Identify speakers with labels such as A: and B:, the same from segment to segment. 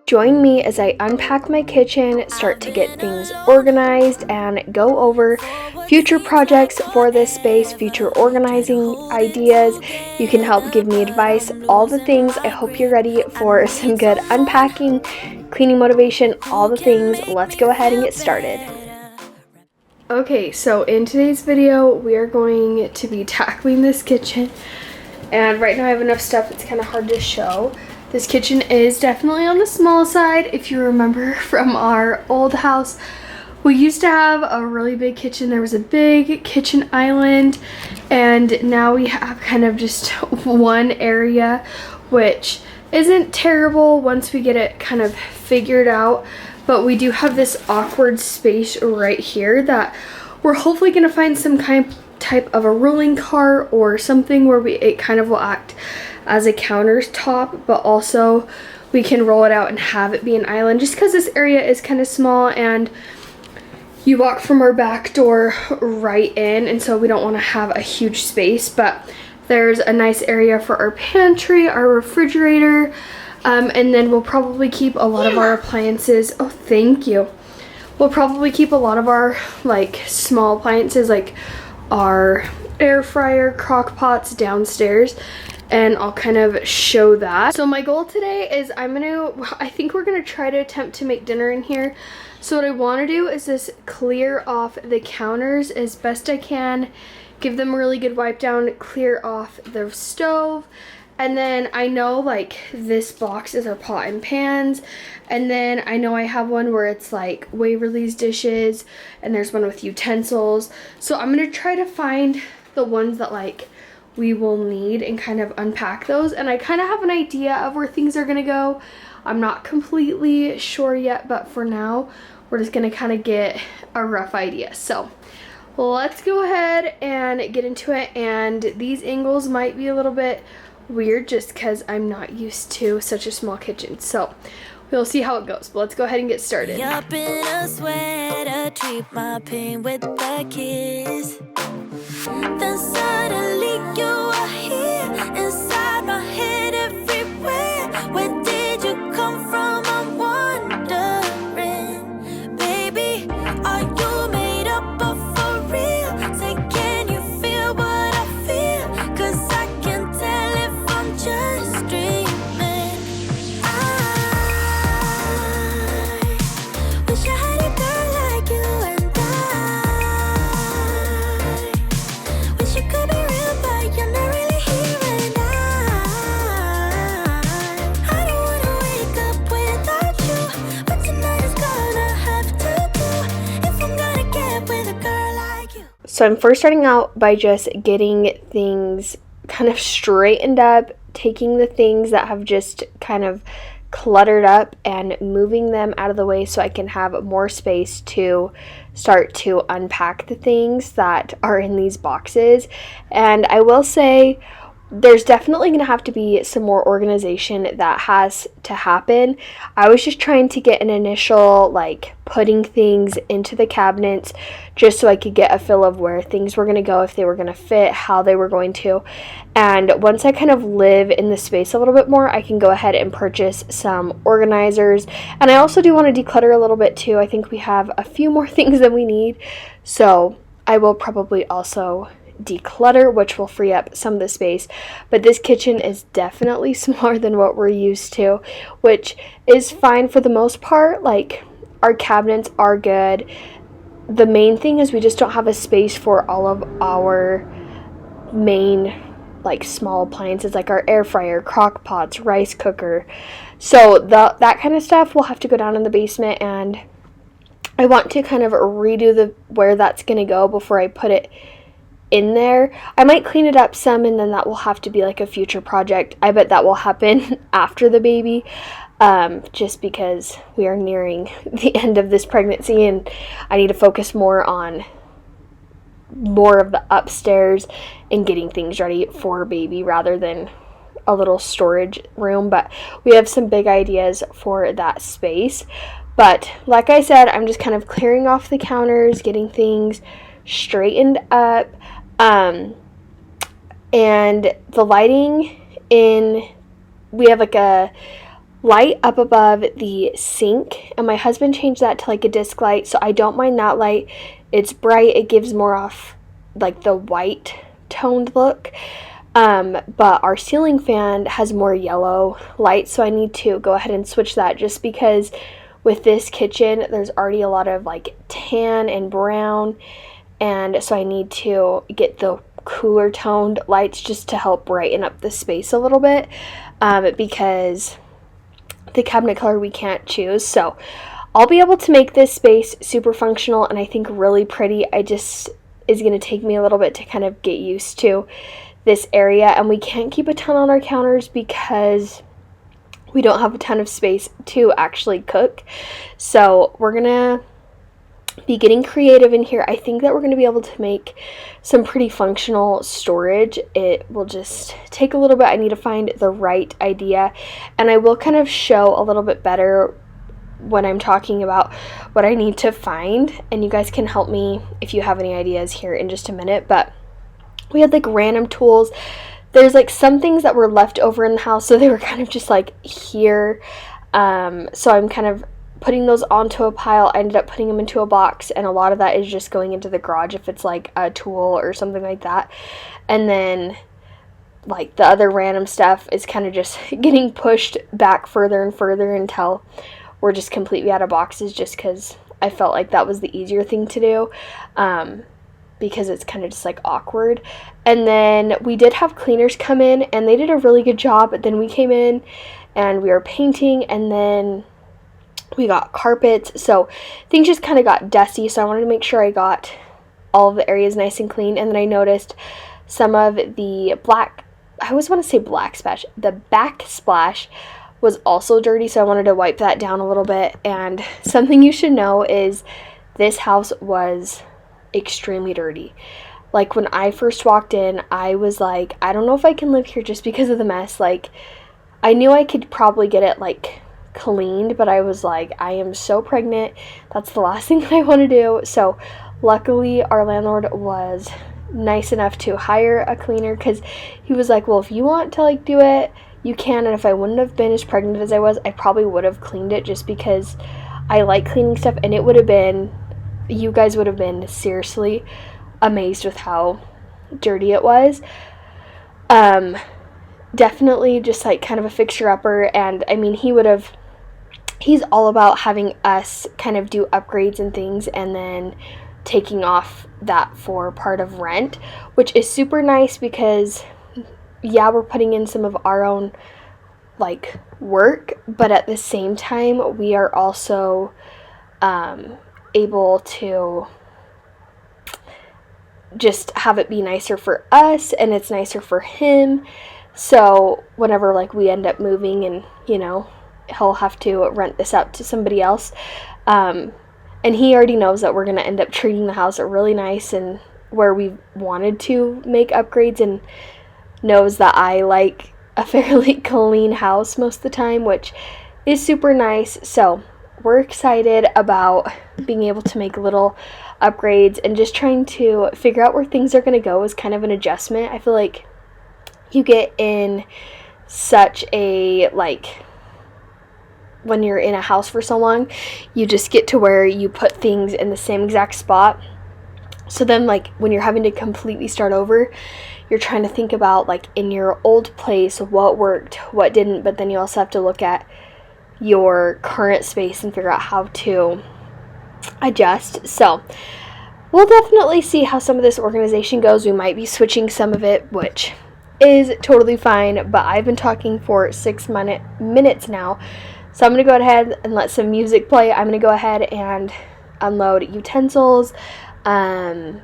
A: Join me as I unpack my kitchen, start to get things organized, and go over future projects for this space, future organizing ideas. You can help give me advice, all the things. I hope you're ready for some good unpacking, cleaning motivation, all the things. Let's go ahead and get started. Okay, so in today's video, we are going to be tackling this kitchen. And right now I have enough stuff, it's kind of hard to show. This kitchen is definitely on the small side. If you remember from our old house, we used to have a really big kitchen. There was a big kitchen island, and now we have kind of just one area, which isn't terrible once we get it kind of figured out. But we do have this awkward space right here that we're hopefully going to find some type of a rolling cart or something where it kind of will act as a countertop, but also we can roll it out and have it be an island, just because this area is kind of small and you walk from our back door right in, and so we don't want to have a huge space. But there's a nice area for our pantry, our refrigerator, and then we'll probably keep a lot of our appliances. Oh, thank you. We'll probably keep a lot of our like small appliances, like our air fryer, crock pots downstairs, and I'll kind of show that. So my goal today is I think we're gonna try to attempt to make dinner in here. So what I want to do is just clear off the counters as best I can, give them a really good wipe down, clear off the stove. And then I know like this box is our pot and pans, and then I know I have one where it's like Waverly's dishes, and there's one with utensils. So I'm gonna try to find the ones that like we will need and kind of unpack those. And I kind of have an idea of where things are gonna go. I'm not completely sure yet, but for now we're just gonna kind of get a rough idea. So let's go ahead and get into it. And these angles might be a little bit weird just because I'm not used to such a small kitchen, so we'll see how it goes. But let's go ahead and get started.
B: Up in a sweater, treat my pain with a kiss. Then suddenly you are here, inside my head everywhere. Where did you come from? I'm wondering, baby, are you made up of for real? Say, can you feel what I feel? 'Cause I can tell if I'm just dreaming. I wish I had a girl like you, and I wish you could be real, but you're not really here. And I don't wanna wake up without you, but tonight is gonna have to do if I'm gonna get with a girl like you.
A: So I'm first starting out by just getting things kind of straightened up, taking the things that have just kind of cluttered up and moving them out of the way so I can have more space to start to unpack the things that are in these boxes. And I will say there's definitely going to have to be some more organization that has to happen. I was just trying to get an initial like putting things into the cabinets just so I could get a feel of where things were going to go, if they were going to fit, how they were going to. And once I kind of live in the space a little bit more, I can go ahead and purchase some organizers. And I also do want to declutter a little bit too. I think we have a few more things than we need, so I will probably also declutter, which will free up some of the space. But this kitchen is definitely smaller than what we're used to, which is fine for the most part. Like, our cabinets are good. The main thing is we just don't have a space for all of our main like small appliances, like our air fryer, crock pots, rice cooker. So that kind of stuff will have to go down in the basement, and I want to kind of redo where that's going to go before I put it in there. I might clean it up some, and then that will have to be like a future project. I bet that will happen after the baby, just because we are nearing the end of this pregnancy and I need to focus more on more of the upstairs and getting things ready for baby rather than a little storage room. But we have some big ideas for that space. But like I said, I'm just kind of clearing off the counters, getting things straightened up. And the lighting we have like a light up above the sink, and my husband changed that to like a disc light, so I don't mind that light. It's bright, it gives more off like the white toned look. But our ceiling fan has more yellow light, so I need to go ahead and switch that, just because with this kitchen there's already a lot of like tan and brown, and so I need to get the cooler toned lights just to help brighten up the space a little bit, because the cabinet color we can't choose. So I'll be able to make this space super functional and I think really pretty. Is going to take me a little bit to kind of get used to this area, and we can't keep a ton on our counters because we don't have a ton of space to actually cook. So we're going to be getting creative in here. I think that we're going to be able to make some pretty functional storage. It will just take a little bit. I need to find the right idea, and I will kind of show a little bit better when I'm talking about what I need to find, and you guys can help me if you have any ideas here in just a minute. But we had like random tools. There's like some things that were left over in the house, so they were kind of just like here. So I'm kind of putting those onto a pile. I ended up putting them into a box, and a lot of that is just going into the garage if it's like a tool or something like that. And then like the other random stuff is kind of just getting pushed back further and further until we're just completely out of boxes, just because I felt like that was the easier thing to do, because it's kind of just like awkward. And then we did have cleaners come in, and they did a really good job. But then we came in and we were painting, and then we got carpets, so things just kind of got dusty. So I wanted to make sure I got all of the areas nice and clean. And then I noticed some of the black, I always want to say black splash, the backsplash was also dirty, so I wanted to wipe that down a little bit. And something you should know is this house was extremely dirty. Like when I first walked in, I was like, I don't know if I can live here just because of the mess. Like I knew I could probably get it like cleaned, but I was like, I am so pregnant, that's the last thing that I want to do. So luckily our landlord was nice enough to hire a cleaner, because he was like, well, if you want to like do it, you can. And if I wouldn't have been as pregnant as I was, I probably would have cleaned it, just because I like cleaning stuff. And it would have been, you guys would have been seriously amazed with how dirty it was. Definitely just like kind of a fixture-upper. And I mean, he's all about having us kind of do upgrades and things, and then taking off that for part of rent, which is super nice, because yeah, we're putting in some of our own like work, but at the same time we are also able to just have it be nicer for us, and it's nicer for him. So whenever like we end up moving, and you know, he'll have to rent this out to somebody else, and he already knows that we're going to end up treating the house really nice, and where we wanted to make upgrades, and knows that I like a fairly clean house most of the time, which is super nice. So we're excited about being able to make little upgrades, and just trying to figure out where things are going to go is kind of an adjustment. I feel like you get in such a, like, when you're in a house for so long, you just get to where you put things in the same exact spot. So then like when you're having to completely start over, you're trying to think about like in your old place what worked, what didn't, but then you also have to look at your current space and figure out how to adjust. So we'll definitely see how some of this organization goes. We might be switching some of it, which is totally fine, but I've been talking for 6 minutes now. So I'm going to go ahead and let some music play. I'm going to go ahead and unload utensils, the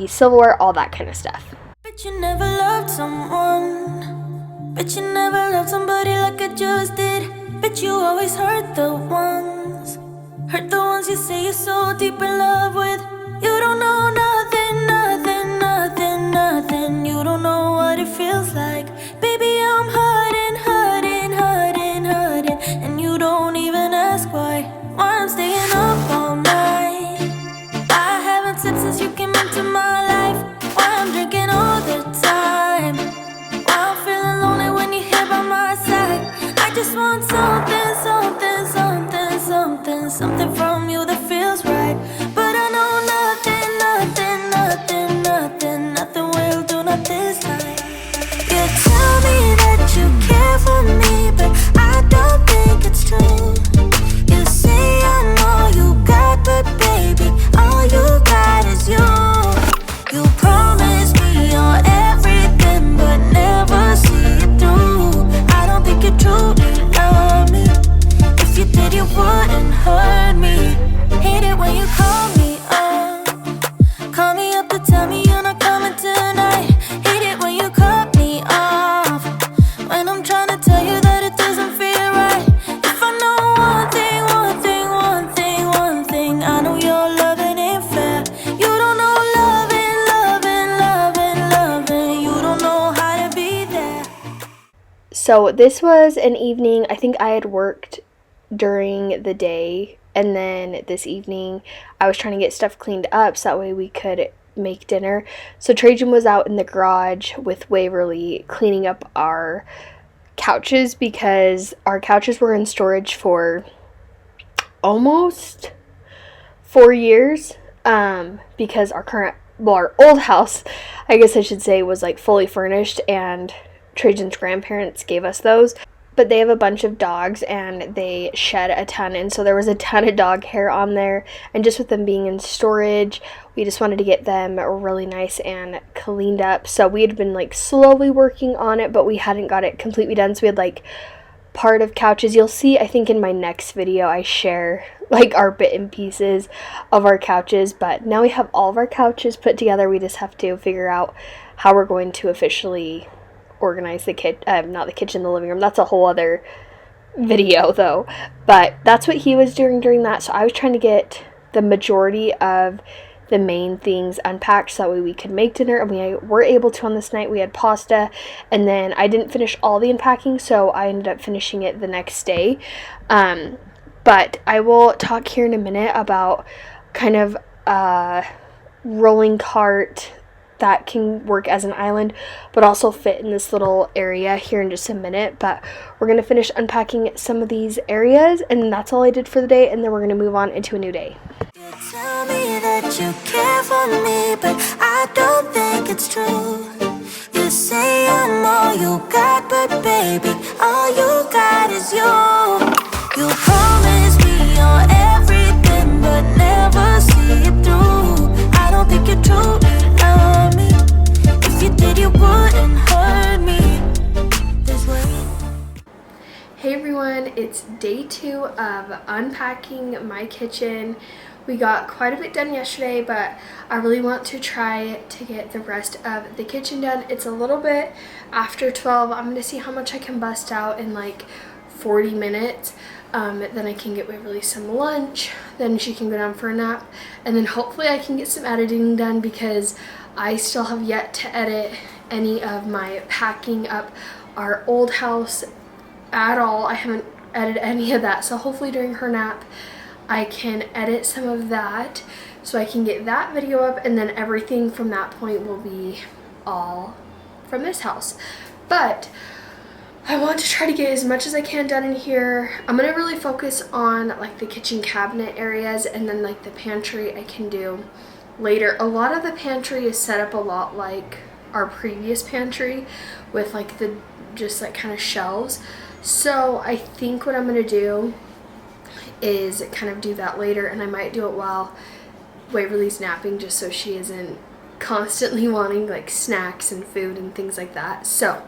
A: silverware, all that kind of stuff.
B: Bet you never loved someone. Bet you never loved somebody like I just did. Bet you always hurt the ones. Hurt the ones you say you're so deep in love with. You don't know nothing, nothing, nothing, nothing. You don't know what it feels like. Baby, I'm hurting, hurting, hurting, hurting. And you don't even ask why. Why I'm staying up all night. I haven't slept since you came into my life. Why I'm drinking all the time. Why I'm feeling lonely when you're here by my side. I just want
A: So this was an evening. I think I had worked during the day, and then this evening I was trying to get stuff cleaned up so that way we could make dinner. So Trajan was out in the garage with Waverly cleaning up our couches because our couches were in storage for almost 4 years, because our old house, I guess I should say, was like fully furnished, and Trajan's grandparents gave us those. But they have a bunch of dogs and they shed a ton, and so there was a ton of dog hair on there, and just with them being in storage, we just wanted to get them really nice and cleaned up. So we had been like slowly working on it, but we hadn't got it completely done. So we had like part of couches. You'll see, I think in my next video I share like our bit and pieces of our couches, but now we have all of our couches put together. We just have to figure out how we're going to officially organize the not the kitchen, the living room. That's a whole other video though. But that's what he was doing during that. So I was trying to get the majority of the main things unpacked so that way we could make dinner, and we were able to on this night. We had pasta, and then I didn't finish all the unpacking, so I ended up finishing it the next day. But I will talk here in a minute about kind of a rolling cart that can work as an island but also fit in this little area here in just a minute. But we're going to finish unpacking some of these areas, and that's all I did for the day, and then we're going to move on into a new day.
B: You tell me that you care for me, but I don't think it's true. You say I'm all you got, but baby, all you got is you. You promise me you're everything, but never see it through. I don't think you truly love me. If you did, you wouldn't hurt me this way.
A: Hey everyone, it's day 2 of unpacking my kitchen. We got quite a bit done yesterday, but I really want to try to get the rest of the kitchen done. It's a little bit after 12. I'm going to see how much I can bust out in like 40 minutes. Then I can get Waverly some lunch, then she can go down for a nap, and then hopefully I can get some editing done because I still have yet to edit any of my packing up our old house at all. I haven't edited any of that, so hopefully during her nap I can edit some of that so I can get that video up, and then everything from that point will be all from this house. But I want to try to get as much as I can done in here. I'm going to really focus on like the kitchen cabinet areas, and then like the pantry I can do later. A lot of the pantry is set up a lot like our previous pantry with like the just like kind of shelves. So I think what I'm going to do is kind of do that later, and I might do it while Waverly's napping just so she isn't constantly wanting like snacks and food and things like that. So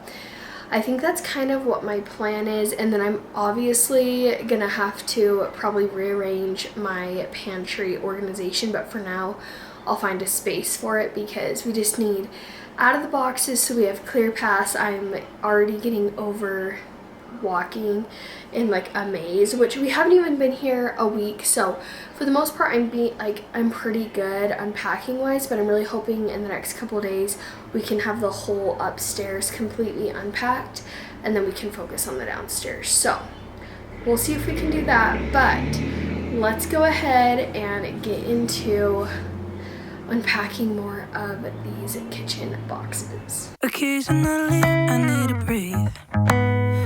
A: I think that's kind of what my plan is, and then I'm obviously gonna have to probably rearrange my pantry organization, but for now I'll find a space for it because we just need out of the boxes so we have clear paths. I'm already getting over walking in like a maze, which we haven't even been here a week, so for the most part I'm pretty good unpacking wise, but I'm really hoping in the next couple of days we can have the whole upstairs completely unpacked, and then we can focus on the downstairs. So we'll see if we can do that, but let's go ahead and get into unpacking more of these kitchen boxes.
B: Occasionally I need to breathe.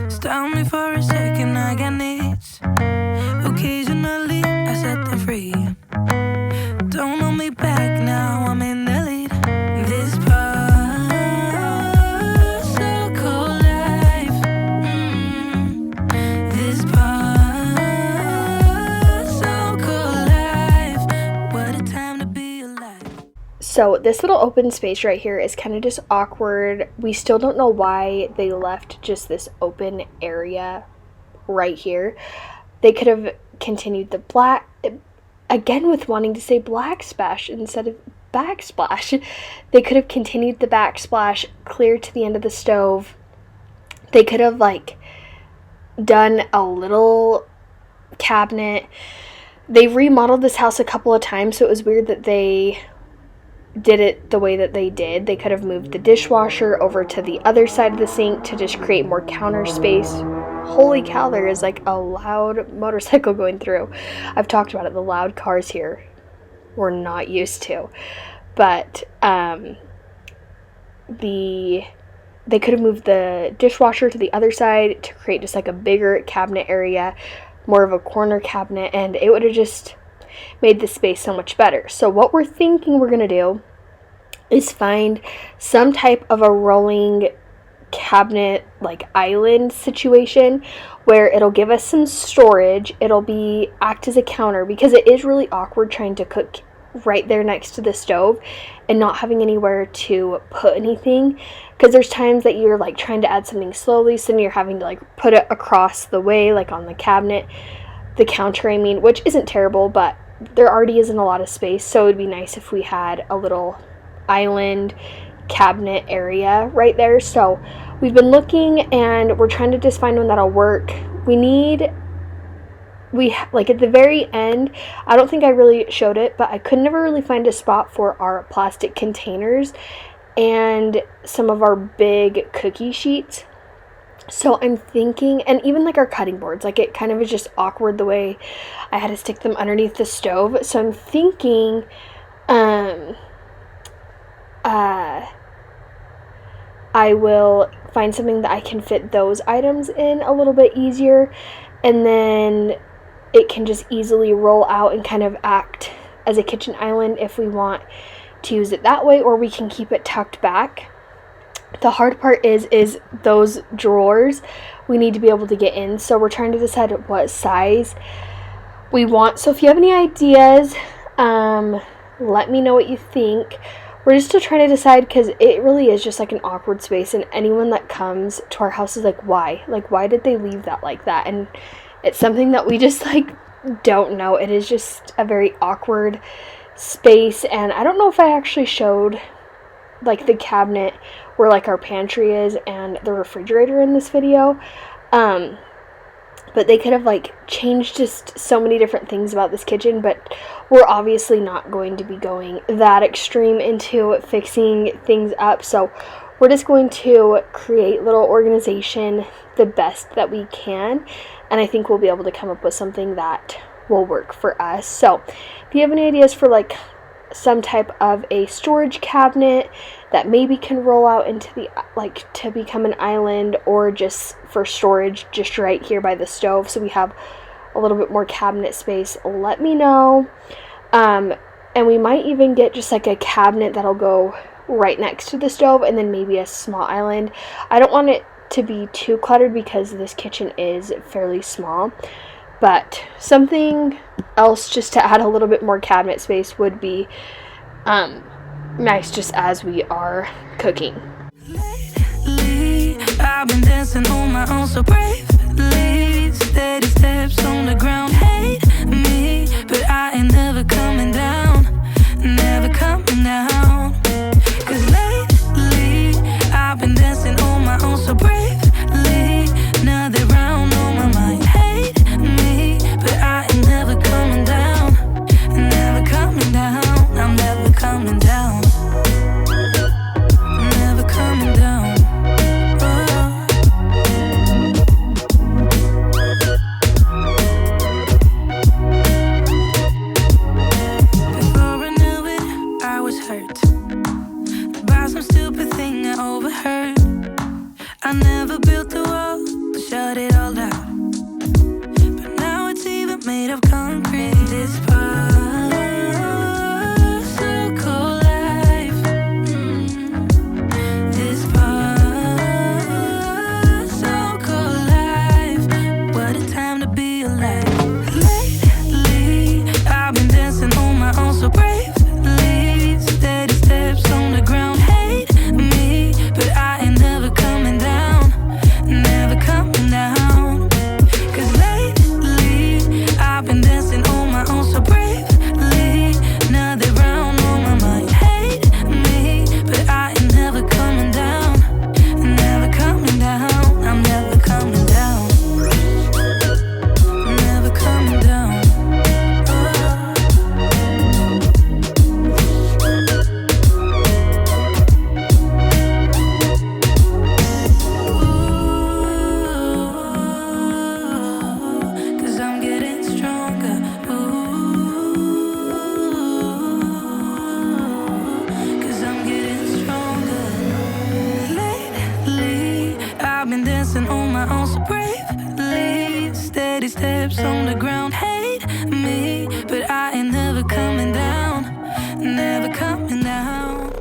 B: Stop me for a second, I got needs. Occasionally I set them free. Don't hold me back now, I'm in the lead. This so-called life. This so-called life. What a time to be alive.
A: So this little open space right here is kind of just awkward. We still don't know why they left just this open area right here. They could have continued the black, again with wanting to say black splash instead of backsplash. They could have continued the backsplash clear to the end of the stove. They could have like done a little cabinet. They remodeled this house a couple of times, so it was weird that they did it the way that they did. They could have moved the dishwasher over to the other side of the sink to just create more counter space. Holy cow, there is like a loud motorcycle going through. I've talked about it, the loud cars here we're not used to. But they could have moved the dishwasher to the other side to create just like a bigger cabinet area, more of a corner cabinet, and it would have just made the space so much better. So what we're thinking we're gonna do is find some type of a rolling cabinet like island situation where it'll give us some storage. It'll act as a counter, because it is really awkward trying to cook right there next to the stove and not having anywhere to put anything, because there's times that you're like trying to add something slowly, so then you're having to like put it across the way, like on the counter, which isn't terrible, but there already isn't a lot of space. So it would be nice if we had a little island cabinet area right there. So we've been looking and we're trying to just find one that'll work. Like at the very end, I don't think I really showed it, but I could never really find a spot for our plastic containers and some of our big cookie sheets. So I'm thinking, and even like our cutting boards, like it kind of is just awkward the way I had to stick them underneath the stove. So I'm thinking I will find something that I can fit those items in a little bit easier, and then it can just easily roll out and kind of act as a kitchen island if we want to use it that way, or we can keep it tucked back. The hard part is those drawers we need to be able to get in, so we're trying to decide what size we want. So if you have any ideas, let me know what you think. We're just still trying to decide, because it really is just like an awkward space, and anyone that comes to our house is like, why did they leave that like that? And it's something that we just like don't know. It is just a very awkward space, and I don't know if I actually showed like the cabinet where like our pantry is and the refrigerator in this video, but they could have like changed just so many different things about this kitchen. But we're obviously not going to be going that extreme into fixing things up, so we're just going to create little organization the best that we can, and I think we'll be able to come up with something that will work for us. So if you have any ideas for like some type of a storage cabinet that maybe can roll out into the like to become an island, or just for storage just right here by the stove so we have a little bit more cabinet space, let me know. And we might even get just like a cabinet that'll go right next to the stove, and then maybe a small island. I don't want it to be too cluttered because this kitchen is fairly small, but something else just to add a little bit more cabinet space would be nice just as we are cooking.
B: Lately, I've been dancing on my own so bravely, steady steps on the ground. Hate me, but I ain't never coming down, never coming down. 'Cause lately, I've been dancing on my own so bravely, another round on my mind. Hate me, but I ain't never coming down, never coming down. I'm never coming down, never coming down. Before I knew it, I was hurt by some stupid thing I overheard. I never built the wall to shut it all out, but now it's even made of concrete. This particle life, this particle life, what a time to be alive. Lately, I've been dancing on my own so bravely, steady steps on the ground. Hate me, but I ain't never coming down, never lips on the ground. Hate me, but I ain't never coming down. Never coming down.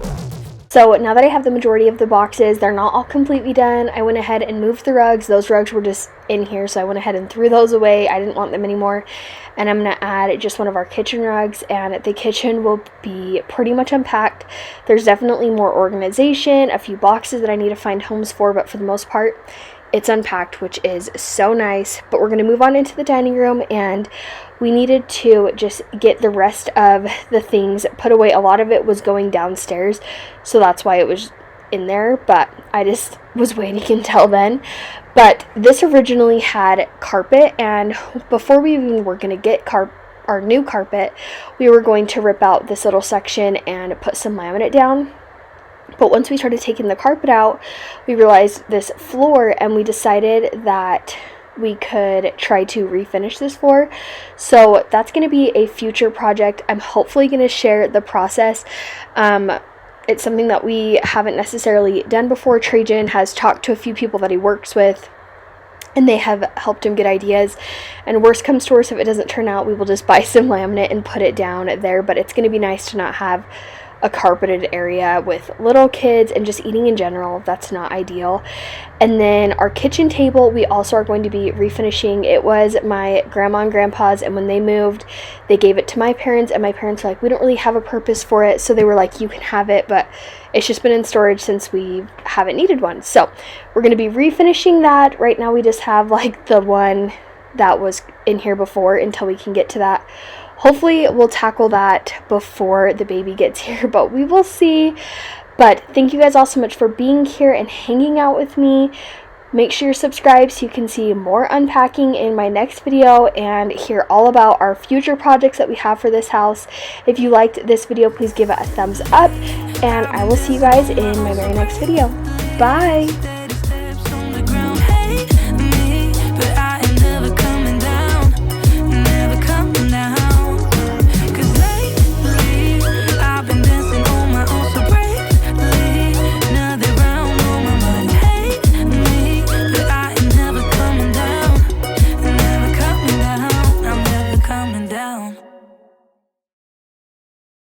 A: So now that I have the majority of the boxes, they're not all completely done. I went ahead and moved the rugs. Those rugs were just in here, so I went ahead and threw those away. I didn't want them anymore. And I'm going to add just one of our kitchen rugs, and the kitchen will be pretty much unpacked. There's definitely more organization, a few boxes that I need to find homes for, but for the most part, it's unpacked, which is so nice. But we're going to move on into the dining room, and we needed to just get the rest of the things put away. A lot of it was going downstairs, so that's why it was in there, but I just was waiting until then. But this originally had carpet, and before we even were going to get our new carpet, we were going to rip out this little section and put some laminate down. But once we started taking the carpet out, we realized this floor, and we decided that we could try to refinish this floor. So that's going to be a future project. I'm hopefully going to share the process. It's something that we haven't necessarily done before. Trajan has talked to a few people that he works with, and they have helped him get ideas. And worst comes to worst, if it doesn't turn out, we will just buy some laminate and put it down there. But it's going to be nice to not have a carpeted area with little kids, and just eating in general, that's not ideal. And then our kitchen table, we also are going to be refinishing. It was my grandma and grandpa's, and when they moved, they gave it to my parents, and my parents were like, we don't really have a purpose for it, so they were like, you can have it, but it's just been in storage since we haven't needed one. So we're going to be refinishing that. Right now we just have like the one that was in here before until we can get to that. Hopefully we'll tackle that before the baby gets here, but we will see. But thank you guys all so much for being here and hanging out with me. Make sure you're subscribed so you can see more unpacking in my next video and hear all about our future projects that we have for this house. If you liked this video, please give it a thumbs up, and I will see you guys in my very next video. Bye!